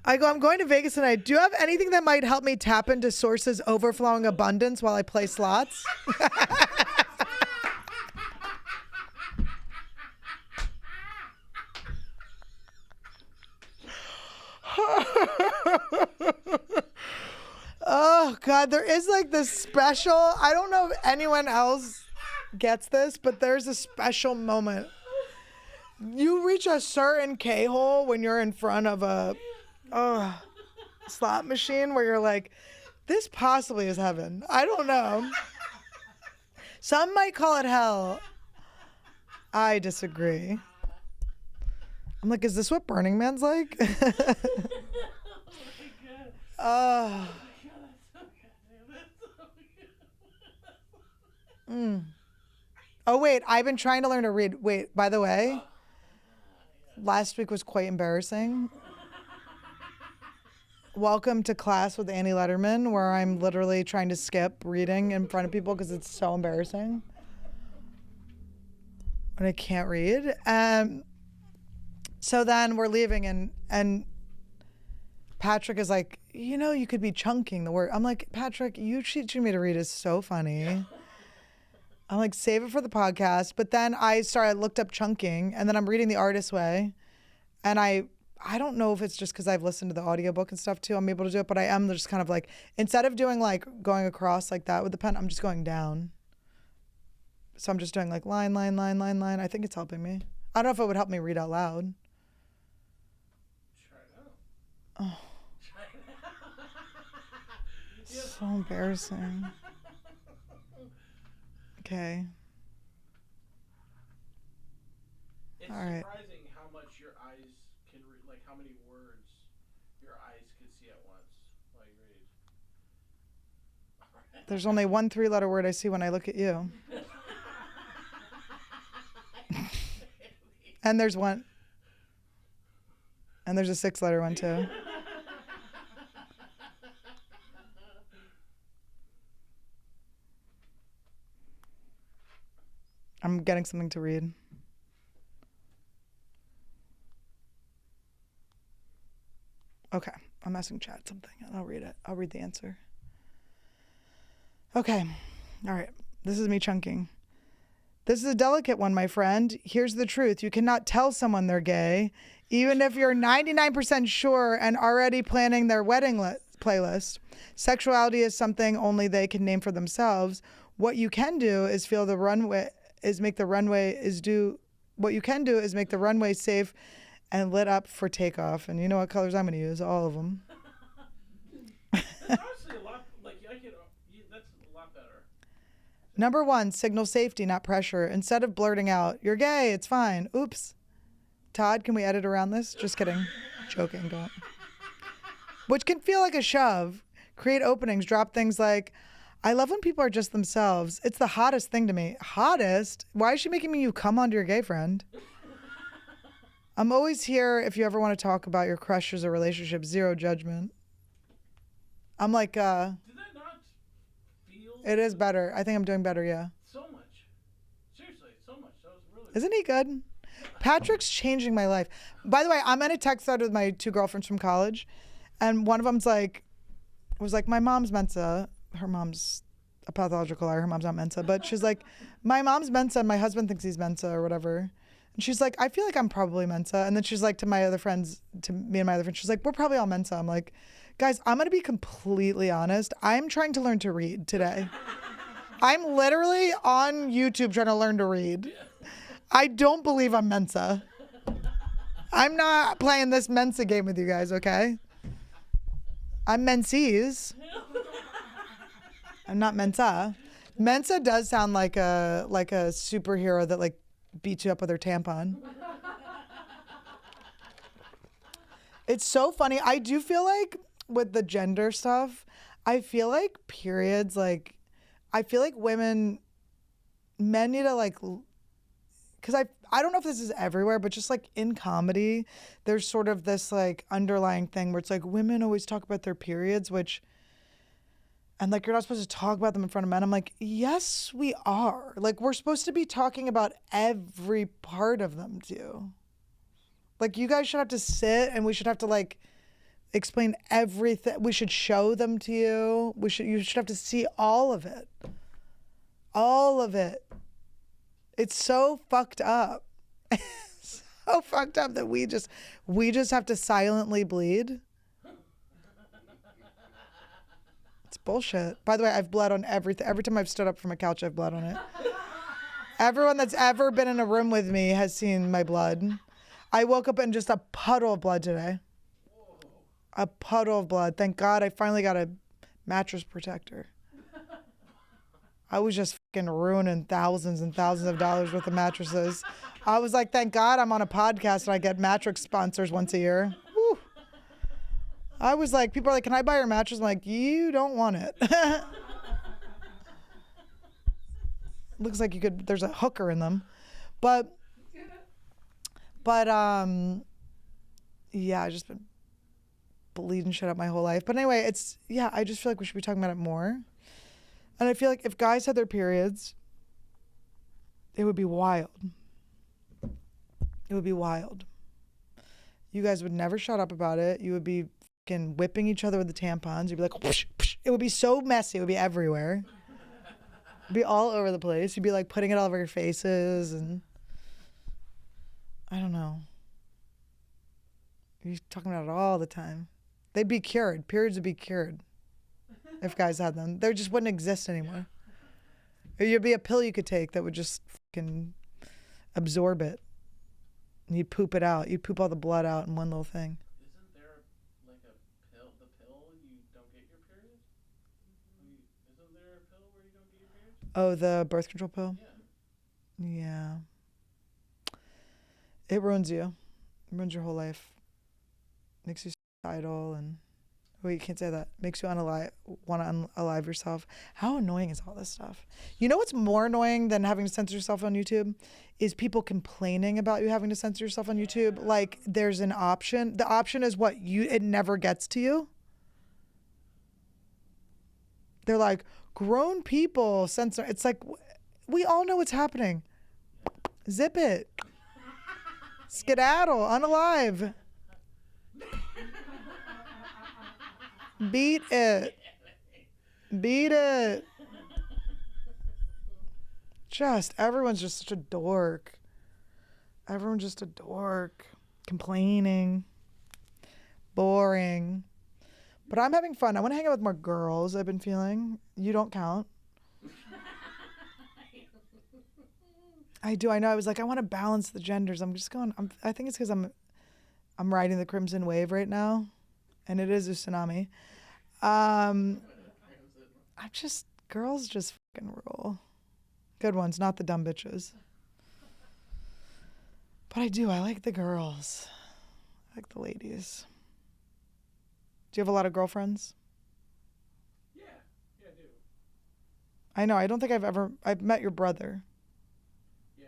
I go, I'm going to Vegas tonight. Do you have anything that might help me tap into sources overflowing abundance while I play slots? Oh, God, there is like this special, I don't know if anyone else gets this, but there's a special moment. You reach a certain K-hole when you're in front of a slot machine where you're like, this possibly is heaven. I don't know. Some might call it hell. I disagree. I'm like, is this what Burning Man's like? Oh. Oh, wait, I've been trying to learn to read. Wait, by the way, last week was quite embarrassing. Welcome to class with Annie Lederman, where I'm literally trying to skip reading in front of people because it's so embarrassing when I can't read. So then we're leaving, and Patrick is like, you know, you could be chunking the word. I'm like, Patrick, you teaching me to read is so funny. I'm like, save it for the podcast. But then I looked up chunking, and then I'm reading The Artist's Way, and I don't know if it's just because I've listened to the audiobook and stuff too, I'm able to do it, but I am just kind of like, instead of doing like going across like that with the pen, I'm just going down. So I'm just doing like line, line, line, line, line. I think it's helping me. I don't know if it would help me read out loud. Try it out. Oh, Try it out. so embarrassing. Okay. It's All right. surprising how much your eyes can read, like how many words your eyes can see at once while you read. There's only one 3-letter word I see when I look at you. And there's one. And there's a 6-letter one too. I'm getting something to read. Okay, I'm asking chat something and I'll read it. I'll read the answer. Okay, all right. This is me chunking. This is a delicate one, my friend. Here's the truth. You cannot tell someone they're gay, even if you're 99% sure and already planning their wedding playlist. Sexuality is something only they can name for themselves. What you can do is make the runway safe and lit up for takeoff. And you know what colors I'm going to use? All of them. That's honestly a lot. Like that's a lot better. Number 1, signal safety, not pressure. Instead of blurting out, "You're gay, it's fine." Oops. Todd, can we edit around this? Just kidding. Joking, don't. Which can feel like a shove. Create openings, drop things like, "I love when people are just themselves. It's the hottest thing to me." Hottest? Why is she making me you come onto your gay friend? "I'm always here if you ever want to talk about your crushes or relationships. Zero judgment." I'm like, Did that not feel? It is better. I think I'm doing better, yeah. So much. Seriously, so much. That was really. Isn't he good? Patrick's changing my life. By the way, I'm in a text thread with my 2 girlfriends from college, and one of them's like, my mom's Mensa. Her mom's a pathological liar. Her mom's not Mensa, but she's like, my mom's Mensa and my husband thinks he's Mensa or whatever. And she's like, I feel like I'm probably Mensa. And then she's like to me and my other friends, she's like, we're probably all Mensa. I'm like, guys, I'm going to be completely honest. I'm trying to learn to read today. I'm literally on YouTube trying to learn to read. I don't believe I'm Mensa. I'm not playing this Mensa game with you guys, okay? I'm Menses. I'm not Mensa. Mensa does sound like a superhero that like beats you up with her tampon. It's so funny. I do feel like with the gender stuff, I feel like periods, like, I feel like men need to like, because I don't know if this is everywhere, but just like in comedy, there's sort of this like underlying thing where it's like women always talk about their periods, and like, you're not supposed to talk about them in front of men. I'm like, yes, we are. Like, we're supposed to be talking about every part of them too. Like, you guys should have to sit and we should have to like explain everything. We should show them to you. You should have to see all of it. All of it. It's so fucked up. So fucked up that we just have to silently bleed. It's bullshit. By the way, I've bled on everything. Every time I've stood up from a couch, I've bled on it. Everyone that's ever been in a room with me has seen my blood. I woke up in just a puddle of blood today. A puddle of blood. Thank God I finally got a mattress protector. I was just fucking ruining thousands and thousands of dollars worth of mattresses. I was like, thank God I'm on a podcast and I get mattress sponsors once a year. Whew. I was like, people are like, can I buy your mattress? I'm like, you don't want it. Looks like you could, there's a hooker in them. But yeah, I just been bleeding shit up my whole life. But anyway, I just feel like we should be talking about it more. And I feel like if guys had their periods, it would be wild. It would be wild. You guys would never shut up about it. You would be fucking whipping each other with the tampons. You'd be like, whoosh, whoosh. It would be so messy. It would be everywhere. It'd be all over the place. You'd be like putting it all over your faces and I don't know. You're talking about it all the time. They'd be cured. Periods would be cured if guys had them. They just wouldn't exist anymore. Or you'd be a pill you could take that would just fucking absorb it. And you'd poop it out. You'd poop all the blood out in one little thing. Isn't there like a pill? The pill you don't get your period? Isn't there a pill where you don't get your period? Oh, the birth control pill? Yeah. Yeah. It ruins you. It ruins your whole life. Makes you suicidal and... Wait, you can't say that. Makes you want to unalive yourself. How annoying is all this stuff? You know what's more annoying than having to censor yourself on YouTube? Is people complaining about you having to censor yourself on YouTube. Like, there's an option. The option is what? It never gets to you? They're like, grown people censor. It's like, we all know what's happening. Zip it. Skedaddle. Unalive. Beat it. Beat it. Everyone's just such a dork. Everyone's just a dork. Complaining. Boring. But I'm having fun. I want to hang out with more girls, I've been feeling. You don't count. I do. I know. I was like, I want to balance the genders. I'm just going. I think it's because I'm riding the crimson wave right now. And it is a tsunami. Girls just fucking rule. Good ones, not the dumb bitches. But I like the girls. I like the ladies. Do you have a lot of girlfriends? Yeah, I do. I know, I don't think I've met your brother. Yeah.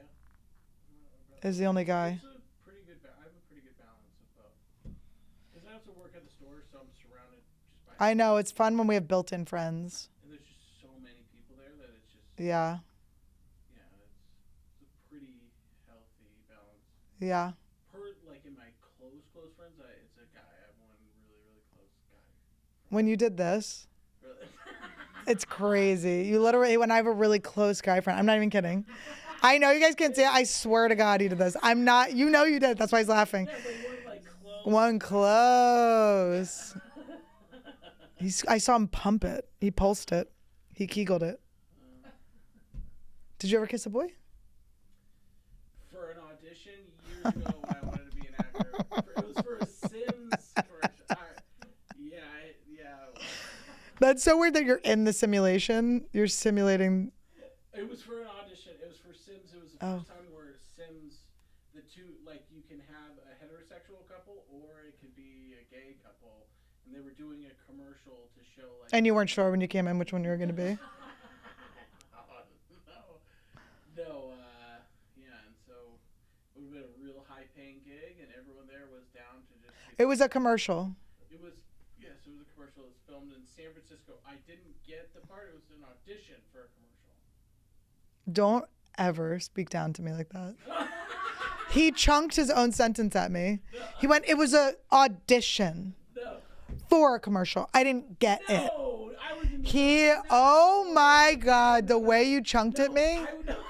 Is the only guy. I have a pretty good balance of both. Because I also work at the store, so I'm surrounded just by... I know, it's fun when we have built-in friends. And there's just so many people there that it's just... Yeah. Yeah, it's a pretty healthy balance. Yeah. Like in my close friends, it's a guy. I have one really, really close guy. When you did this, Really? it's crazy. You literally, when I have a really close guy friend, I'm not even kidding. I know you guys can't see it. I swear to God he did this. I'm not, you know you did. That's why he's laughing. Yeah, but like close. One close. I saw him pump it. He pulsed it. He kegeled it. Did you ever kiss a boy? For an audition years ago when I wanted to be an actor. It was for a Sims commercial. Yeah. That's so weird that you're in the simulation. You're simulating. It was for an audition. It was for Sims. It was the first time where Sims, the two, like you can have a heterosexual couple or it could be a gay couple. And they were doing a commercial to show like... And you weren't sure when you came in which one you were going to be? No, yeah, and so it would have been a real high-paying gig, and everyone there was down to just... It was a commercial. It was a commercial. It was filmed in San Francisco. I didn't get the part. It was an audition for a commercial. Don't ever speak down to me like that. He chunked his own sentence at me. He went, it was an audition for a commercial. I didn't get it. Oh my God, the way you chunked at me.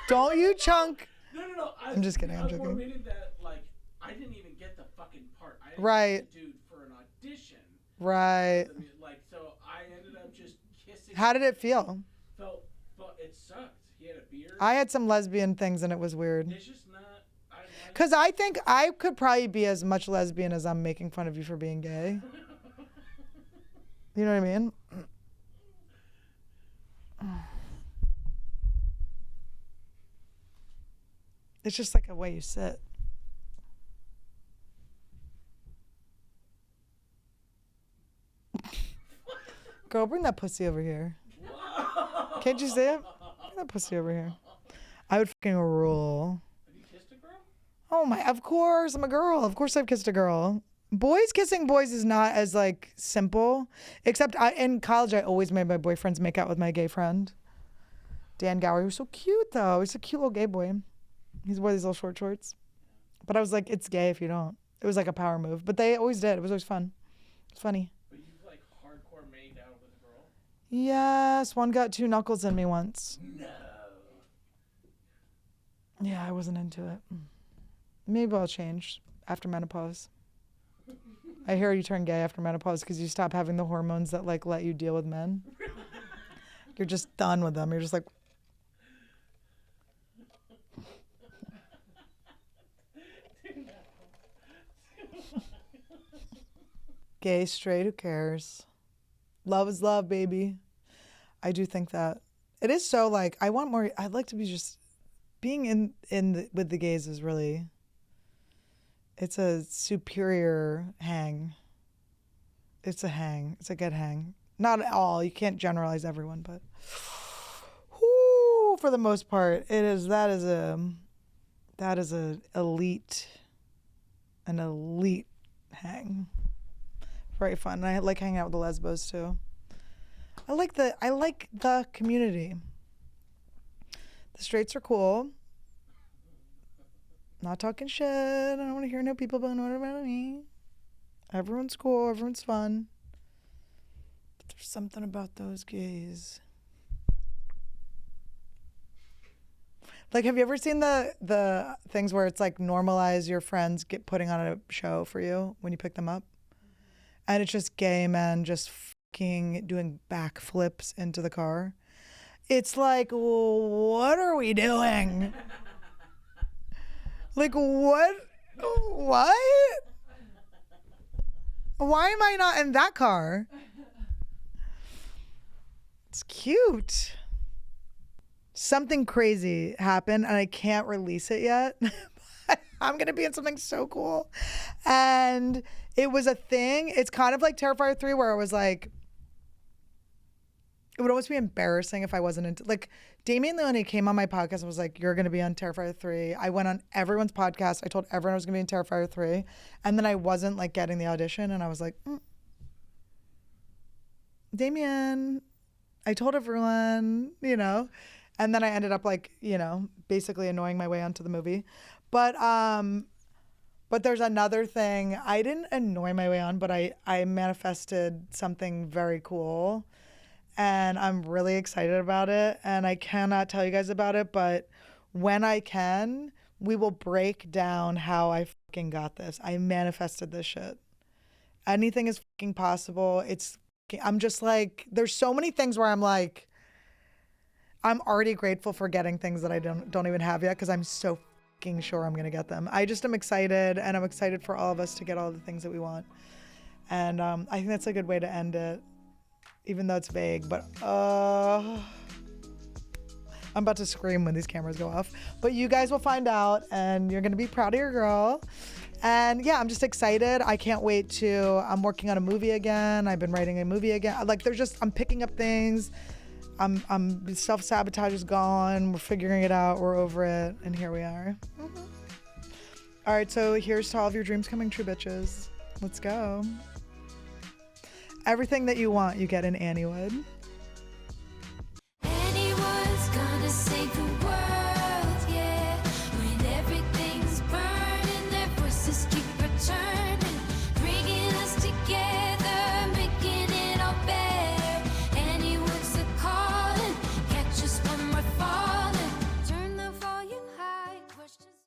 Don't you chunk. No. I'm just kidding. I'm joking. more meaning that, like, I didn't even get the fucking part. I didn't Right. get the dude for an audition. Right. Like, so I ended up just kissing. How did it feel? It sucked. He had a beard. I had some lesbian things and it was weird. It's just not. Because I think I could probably be as much lesbian as I'm making fun of you for being gay. You know what I mean? It's just like a way you sit. Girl, bring that pussy over here. Can't you see it? Bring that pussy over here. I would fucking rule. Have you kissed a girl? Oh my, of course, I'm a girl. Of course I've kissed a girl. Boys kissing boys is not as like simple. Except in college, I always made my boyfriends make out with my gay friend. Dan Gower, he was so cute though. He's a cute little gay boy. He's wore these little short shorts. But I was like, it's gay if you don't. It was like a power move. But they always did. It was always fun. It's funny. But you like hardcore made out with a girl? Yes, one got 2 knuckles in me once. No. Yeah, I wasn't into it. Maybe I'll change after menopause. I hear you turn gay after menopause because you stop having the hormones that like let you deal with men. You're just done with them. You're just like, gay, straight, who cares? Love is love, baby. I do think that. It is so like, I want more, I'd like to be just, being with the gays is really, it's a superior hang. It's a hang. It's a good hang. Not at all. You can't generalize everyone, but whoo, for the most part, that is an elite hang. Very fun. And I like hanging out with the lesbos too. I like the community. The straights are cool. Not talking shit. I don't want to hear no people about me. Everyone's cool. Everyone's fun. But there's something about those gays. Like, have you ever seen the things where it's like normalize your friends putting on a show for you when you pick them up? And it's just gay men just fucking doing backflips into the car. It's like, what are we doing? Like, what? What? Why am I not in that car? It's cute. Something crazy happened and I can't release it yet. I'm going to be in something so cool. And it was a thing. It's kind of like Terrifier 3 where it was like, it would almost be embarrassing if I wasn't into, like, Damien Leone came on my podcast and was like, you're going to be on Terrifier 3. I went on everyone's podcast. I told everyone I was going to be in Terrifier 3. And then I wasn't like getting the audition. And I was like, Damien, I told everyone, you know. And then I ended up like, you know, basically annoying my way onto the movie. But there's another thing. I didn't annoy my way on, but I manifested something very cool. And I'm really excited about it. And I cannot tell you guys about it, but when I can, we will break down how I fucking got this. I manifested this shit. Anything is fucking possible. I'm just like, there's so many things where I'm like, I'm already grateful for getting things that I don't even have yet because I'm so fucking sure I'm gonna get them. I just am excited, and I'm excited for all of us to get all the things that we want. And I think that's a good way to end it, even though it's vague. But I'm about to scream when these cameras go off. But you guys will find out, and you're gonna be proud of your girl. And yeah, I'm just excited. I can't wait to. I'm working on a movie again. I've been writing a movie again. Like, I'm picking up things. I'm self-sabotage is gone. We're figuring it out. We're over it. And here we are. Mm-hmm. All right, so here's to all of your dreams coming true, bitches. Let's go. Everything that you want, you get in Anniewood.